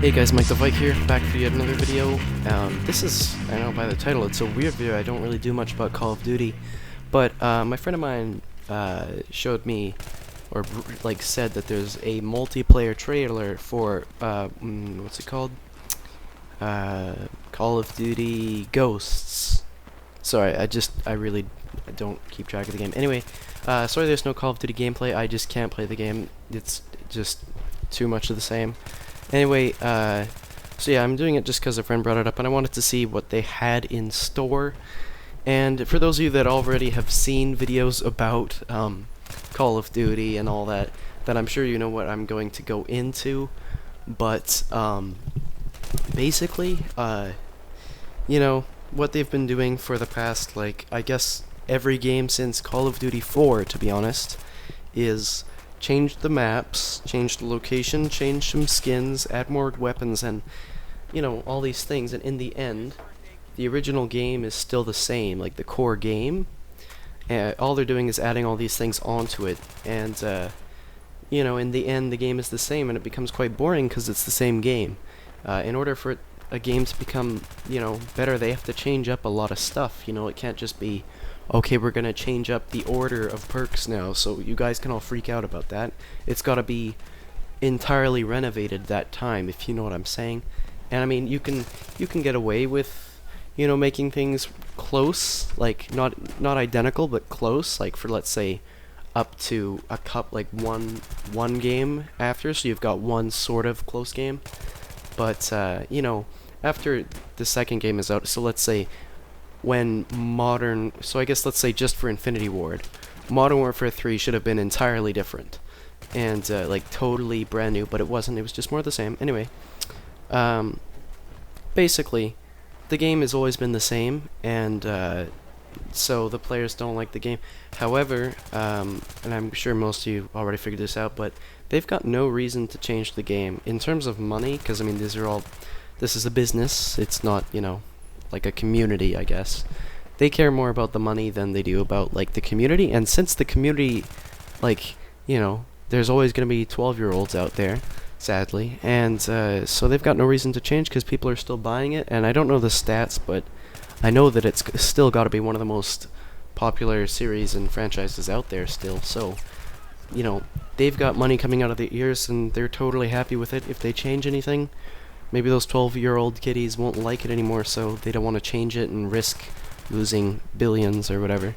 Hey guys, Mike the Vike here, back for yet another video. This is, I know by the title, it's a weird video. I don't really do much about Call of Duty, but my friend of mine showed me, or like said that there's a multiplayer trailer for, what's it called? Call of Duty Ghosts. Sorry, I really don't keep track of the game. Anyway, sorry there's no Call of Duty gameplay, I just can't play the game. It's just too much of the same. Anyway, so yeah, I'm doing it just because a friend brought it up, and I wanted to see what they had in store. And for those of you that already have seen videos about Call of Duty and all that, then I'm sure you know what I'm going to go into. But basically, you know, what they've been doing for the past, like, I guess every game since Call of Duty 4, to be honest, is change the maps, change the location, change some skins, add more weapons, and, you know, all these things. And in the end, the original game is still the same, like the core game. All they're doing is adding all these things onto it, and, you know, in the end, the game is the same, and it becomes quite boring because it's the same game. In order for a game to become, you know, better, they have to change up a lot of stuff. You know, it can't just be, okay, we're gonna change up the order of perks now, so you guys can all freak out about that. It's gotta be entirely renovated that time, if you know what I'm saying. And I mean, you can get away with, you know, making things close, like not identical, but close. Like for, let's say, up to a like one game after, so you've got one sort of close game. But you know, after the second game is out, so let's say when so I guess let's say just for Infinity Ward, Modern Warfare 3 should have been entirely different and like totally brand new, but it wasn't. It was just more of the same. Anyway, basically, the game has always been the same, and so the players don't like the game. However, and I'm sure most of you already figured this out, but they've got no reason to change the game in terms of money, because I mean this is a business. It's not, you know, like a community, I guess. They care more about the money than they do about, like, the community. And since the community, like, you know, there's always going to be 12-year-olds out there, sadly, and so they've got no reason to change because people are still buying it. And I don't know the stats, but I know that it's still got to be one of the most popular series and franchises out there still. So, you know, they've got money coming out of their ears, and they're totally happy with it. If they change anything, maybe those 12-year-old kiddies won't like it anymore, so they don't want to change it and risk losing billions or whatever.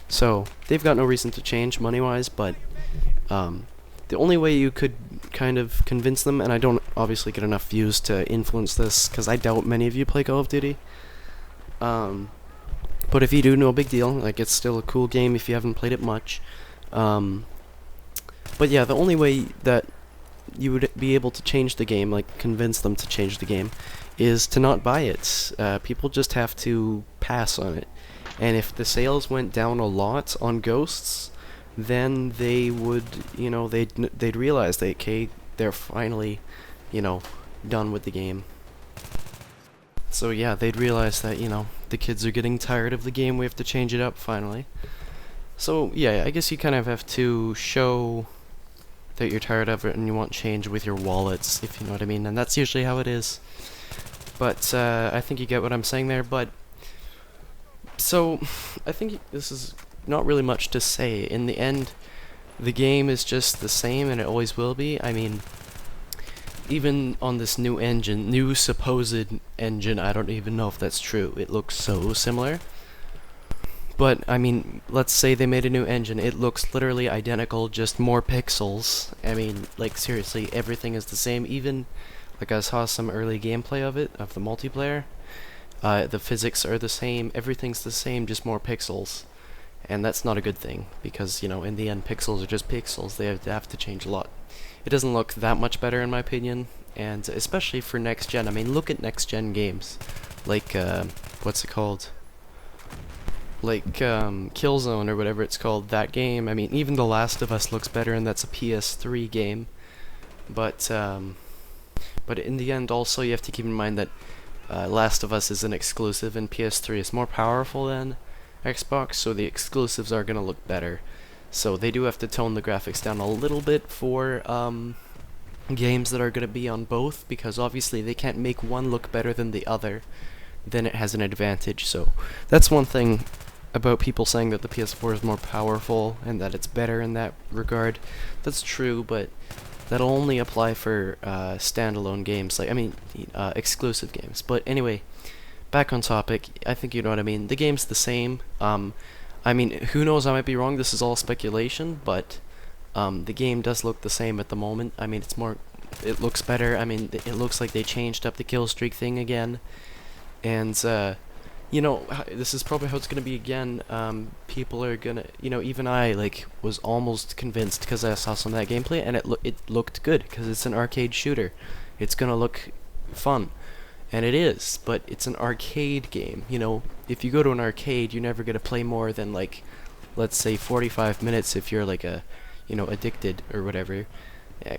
So they've got no reason to change money-wise, but the only way you could kind of convince them, and I don't obviously get enough views to influence this, because I doubt many of you play Call of Duty. But if you do, no big deal. Like, it's still a cool game if you haven't played it much. But yeah, the only way that you would be able to change the game, like convince them to change the game, is to not buy it. People just have to pass on it. And if the sales went down a lot on Ghosts, then they would, you know, they'd realize that, okay, they're finally, you know, done with the game. So yeah, they'd realize that, you know, the kids are getting tired of the game, we have to change it up finally. So yeah, I guess you kind of have to show that you're tired of it and you want change with your wallets, if you know what I mean, and that's usually how it is. But I think you get what I'm saying there. But so I think this is not really much to say. In the end, the game is just the same, and it always will be. I mean, even on this new engine, new supposed engine, I don't even know if that's true. It looks so similar. But, I mean, let's say they made a new engine. It looks literally identical, just more pixels. I mean, like, seriously, everything is the same. Even, like, I saw some early gameplay of it, of the multiplayer. The physics are the same. Everything's the same, just more pixels. And that's not a good thing, because, you know, in the end, pixels are just pixels. They have to change a lot. It doesn't look that much better, in my opinion. And especially for next gen. I mean, look at next gen games. Like, what's it called? Like Killzone or whatever it's called, that game. I mean, even The Last of Us looks better, and that's a PS3 game. But in the end, also, you have to keep in mind that Last of Us is an exclusive, and PS3 is more powerful than Xbox, so the exclusives are going to look better. So they do have to tone the graphics down a little bit for games that are going to be on both, because obviously they can't make one look better than the other, then it has an advantage. So that's one thing about people saying that the PS4 is more powerful and that it's better in that regard. That's true, but that'll only apply for standalone games, like, I mean, exclusive games. But anyway, back on topic, I think you know what I mean. The game's the same. I mean, who knows, I might be wrong, this is all speculation, but the game does look the same at the moment. I mean, it looks better. I mean, it looks like they changed up the kill streak thing again. And, you know, this is probably how it's going to be again. People are going to, you know, even I, like, was almost convinced because I saw some of that gameplay, and it looked good, because it's an arcade shooter. It's going to look fun. And it is, but it's an arcade game. You know, if you go to an arcade, you're never going to play more than, like, let's say 45 minutes if you're, like, you know, addicted or whatever.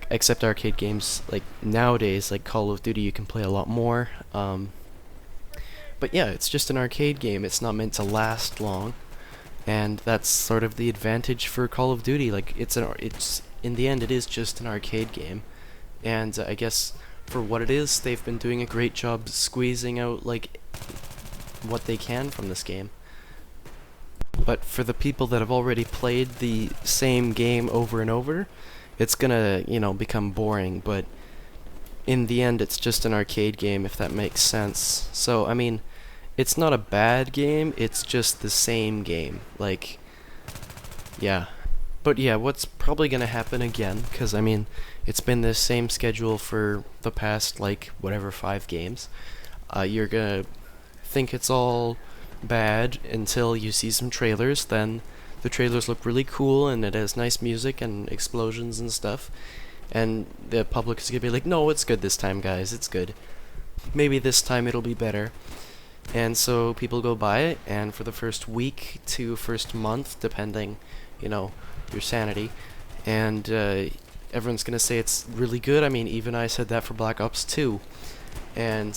Except arcade games, like, nowadays, like Call of Duty, you can play a lot more. But yeah, it's just an arcade game. It's not meant to last long, and that's sort of the advantage for Call of Duty. Like, it's in the end, it is just an arcade game, and I guess for what it is, they've been doing a great job squeezing out, like, what they can from this game. But for the people that have already played the same game over and over, it's gonna, you know, become boring. But in the end, it's just an arcade game, if that makes sense. So, I mean, it's not a bad game, it's just the same game. Like, yeah. But yeah, what's probably gonna happen again, because, I mean, it's been the same schedule for the past, like, whatever, 5 games. You're gonna think it's all bad until you see some trailers. Then the trailers look really cool, and it has nice music and explosions and stuff. And the public is gonna be like, no, it's good this time, guys, it's good. Maybe this time it'll be better. And so people go buy it, and for the first week to first month, depending, you know, your sanity, and everyone's gonna say it's really good. I mean, even I said that for Black Ops 2. And,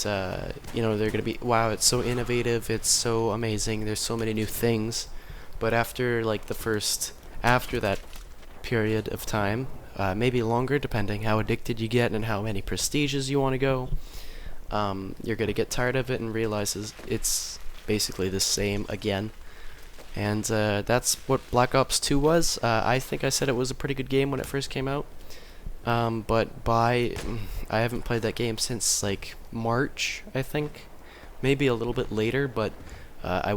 you know, they're gonna be, wow, it's so innovative, it's so amazing, there's so many new things. But after, like, after that period of time, maybe longer, depending how addicted you get and how many prestiges you want to go, you're gonna get tired of it and realize it's basically the same again. And that's what Black Ops 2 was. I think I said it was a pretty good game when it first came out. But I haven't played that game since, like, March, I think. Maybe a little bit later, but I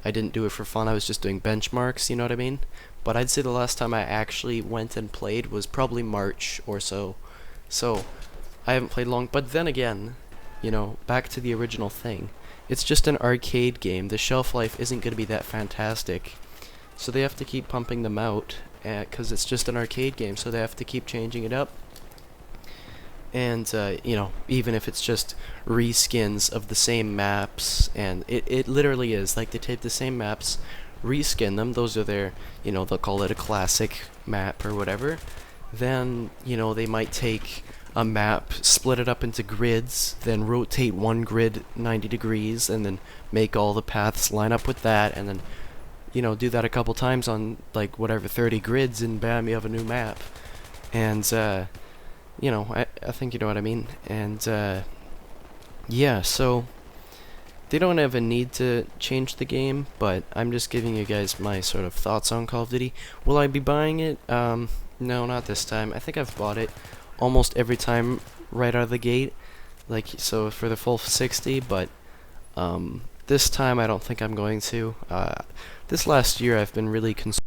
didn't do it for fun, I was just doing benchmarks, you know what I mean? But I'd say the last time I actually went and played was probably March or so. So, I haven't played long, but then again, you know, back to the original thing. It's just an arcade game, the shelf life isn't going to be that fantastic. So they have to keep pumping them out, because it's just an arcade game, so they have to keep changing it up. And, you know, even if it's just reskins of the same maps, and it literally is, like, they take the same maps, reskin them, those are their, you know, they'll call it a classic map or whatever. Then, you know, they might take a map, split it up into grids, then rotate one grid 90 degrees, and then make all the paths line up with that, and then, you know, do that a couple times on, like, whatever, 30 grids, and bam, you have a new map. And, you know, I think you know what I mean. And, yeah, so they don't have a need to change the game, but I'm just giving you guys my sort of thoughts on Call of Duty. Will I be buying it? No, not this time. I think I've bought it almost every time right out of the gate, like, so for the full 60, but this time I don't think I'm going to. This last year I've been really concerned